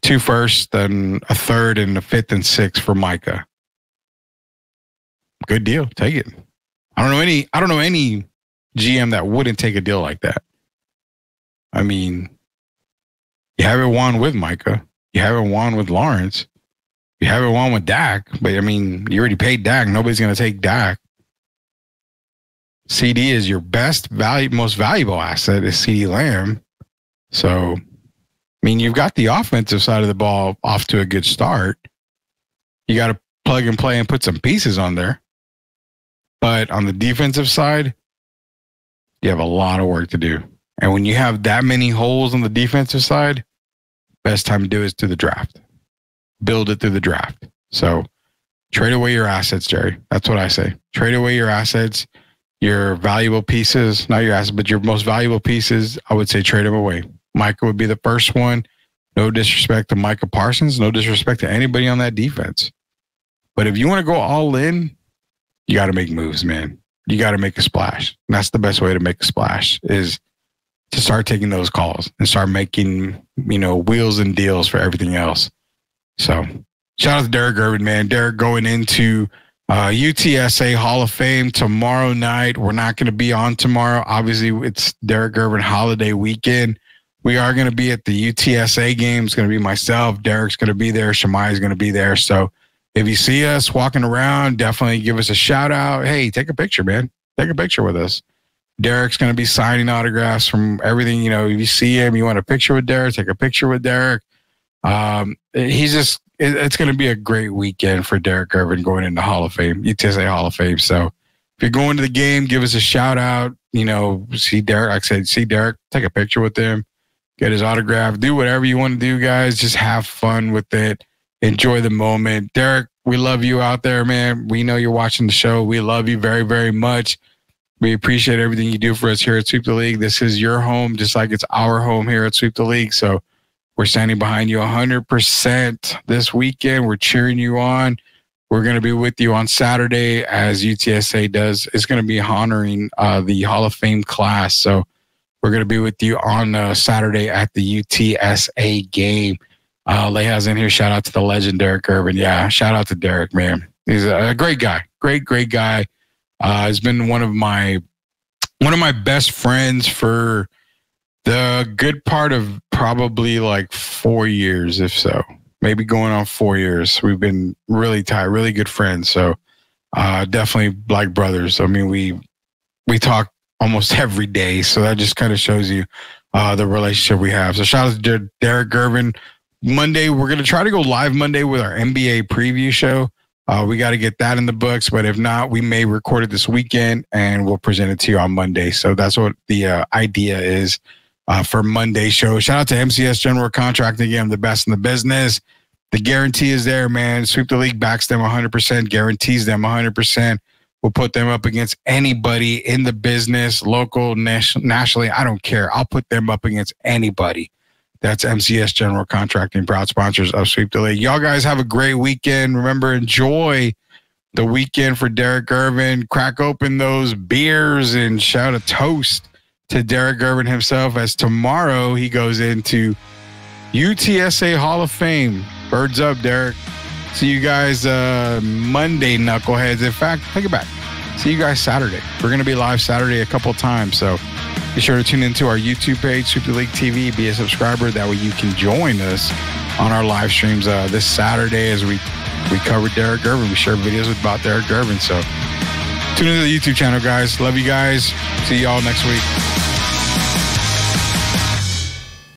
Speaker 3: 2 firsts, then a 3rd and a 5th and 6th for Micah. Good deal. Take it. I don't know any GM that wouldn't take a deal like that. I mean, you haven't won with Micah. You haven't won with Lawrence. You haven't won with Dak. But I mean, you already paid Dak. Nobody's going to take Dak. CD is your most valuable asset is CD Lamb. So, I mean, you've got the offensive side of the ball off to a good start. You got to plug and play and put some pieces on there. But on the defensive side, you have a lot of work to do. And when you have that many holes on the defensive side, best time to do is to the draft. Build it through the draft. So trade away your assets, Jerry. That's what I say. Trade away your assets, your valuable pieces, not your assets, but your most valuable pieces. I would say trade them away. Micah would be the first one. No disrespect to Micah Parsons. No disrespect to anybody on that defense. But if you want to go all in, you got to make moves, man. You got to make a splash. And that's the best way to make a splash is to start taking those calls and start making, wheels and deals for everything else. So shout out to Derrick Gervin, man. Derrick going into UTSA Hall of Fame tomorrow night. We're not going to be on tomorrow. Obviously, it's Derrick Gervin holiday weekend. We are going to be at the UTSA game. It's going to be myself. Derrick's going to be there. Shemai's going to be there. So if you see us walking around, definitely give us a shout out. Hey, take a picture, man. Take a picture with us. Derrick's going to be signing autographs from everything. If you see him, you want a picture with Derrick, take a picture with Derrick. It's going to be a great weekend for Derrick Gervin going into Hall of Fame, UTSA Hall of Fame. So if you're going to the game, give us a shout out. See Derrick. Like I said, see Derrick, take a picture with him, get his autograph, do whatever you want to do, guys. Just have fun with it. Enjoy the moment. Derrick, we love you out there, man. We know you're watching the show. We love you very, very much. We appreciate everything you do for us here at Sweep the League. This is your home, just like it's our home here at Sweep the League. So we're standing behind you 100% this weekend. We're cheering you on. We're going to be with you on Saturday as UTSA does. It's going to be honoring the Hall of Fame class. So we're going to be with you on Saturday at the UTSA game. Leha's in here. Shout out to the legend, Derrick Gervin. Yeah, shout out to Derrick, man. He's a great guy. Great guy. He's been one of my best friends for the good part of probably like 4 years, if so. Maybe going on 4 years. We've been really tight, really good friends. So definitely like brothers. I mean, we talk almost every day. So that just kind of shows you the relationship we have. So shout out to Derrick Gervin. Monday, we're going to try to go live Monday with our NBA preview show. We got to get that in the books, but if not, we may record it this weekend and we'll present it to you on Monday. So that's what the idea is for Monday's show. Shout out to MCS General Contracting. Again, the best in the business. The guarantee is there, man. Sweep the League backs them 100%, guarantees them 100%. We'll put them up against anybody in the business, local, nationally. I don't care. I'll put them up against anybody. That's MCS General Contracting, proud sponsors of Sweep the League. Y'all guys have a great weekend. Remember, enjoy the weekend for Derrick Gervin. Crack open those beers and shout a toast to Derrick Gervin himself, as tomorrow he goes into UTSA Hall of Fame. Birds up, Derrick. See you guys Monday, knuckleheads. In fact, take it back. See you guys Saturday. We're going to be live Saturday a couple of times, so be sure to tune into our YouTube page, Sweep the League TV. Be a subscriber. That way you can join us on our live streams this Saturday as we cover Derrick Gervin. We share videos about Derrick Gervin. So tune into the YouTube channel, guys. Love you guys. See y'all next week.